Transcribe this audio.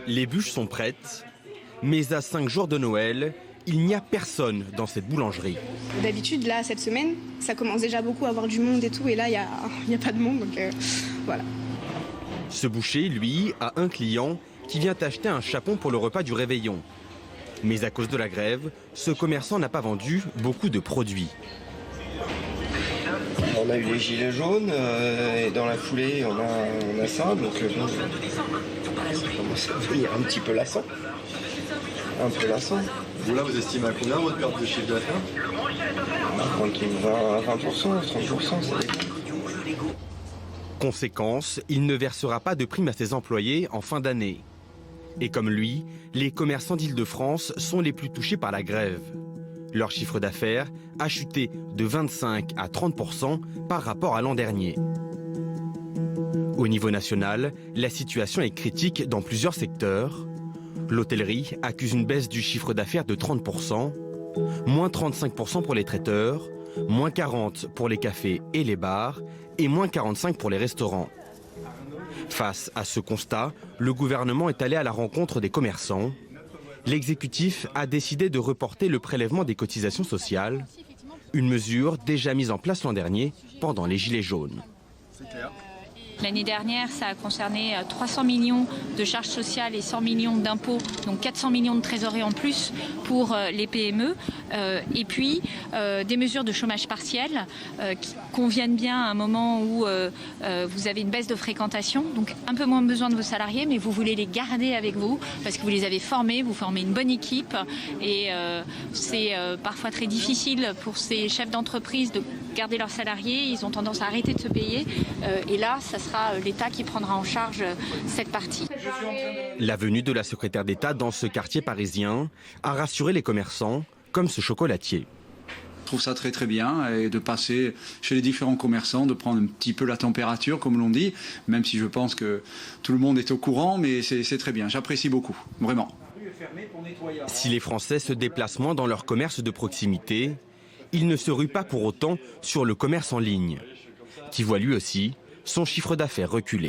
Les bûches sont prêtes, mais à 5 jours de Noël, il n'y a personne dans cette boulangerie. D'habitude, là, cette semaine, ça commence déjà beaucoup à avoir du monde et tout, et là, il n'y a pas de monde, donc voilà. Ce boucher, lui, a un client qui vient acheter un chapon pour le repas du réveillon. Mais à cause de la grève, ce commerçant n'a pas vendu beaucoup de produits. On a eu les gilets jaunes et dans la foulée on a ça, donc ça commence à devenir un petit peu lassant. Un peu lassant. Vous là, vous estimez à combien votre perte de chiffre d'affaires? 20%, 30%, ça dépend. Conséquence, il ne versera pas de prime à ses employés en fin d'année. Et comme lui, les commerçants d'Île-de-France sont les plus touchés par la grève. Leur chiffre d'affaires a chuté de 25 à 30% par rapport à l'an dernier. Au niveau national, la situation est critique dans plusieurs secteurs. L'hôtellerie accuse une baisse du chiffre d'affaires de 30%, moins 35% pour les traiteurs, moins 40% pour les cafés et les bars et moins 45% pour les restaurants. Face à ce constat, le gouvernement est allé à la rencontre des commerçants. L'exécutif a décidé de reporter le prélèvement des cotisations sociales, une mesure déjà mise en place l'an dernier pendant les Gilets jaunes. L'année dernière, ça a concerné 300 millions de charges sociales et 100 millions d'impôts, donc 400 millions de trésorerie en plus pour les PME. Et puis, des mesures de chômage partiel qui conviennent bien à un moment où vous avez une baisse de fréquentation, donc un peu moins besoin de vos salariés, mais vous voulez les garder avec vous parce que vous les avez formés, vous formez une bonne équipe. Et c'est parfois très difficile pour ces chefs d'entreprise de garder leurs salariés. Ils ont tendance à arrêter de se payer. Et là, ça sera l'État qui prendra en charge cette partie. La venue de la secrétaire d'État dans ce quartier parisien a rassuré les commerçants, comme ce chocolatier. Je trouve ça très très bien et de passer chez les différents commerçants, de prendre un petit peu la température, comme l'on dit, même si je pense que tout le monde est au courant, mais c'est très bien. J'apprécie beaucoup, vraiment. Si les Français se déplacent moins dans leur commerce de proximité, ils ne se ruent pas pour autant sur le commerce en ligne, qui voit lui aussi son chiffre d'affaires reculer.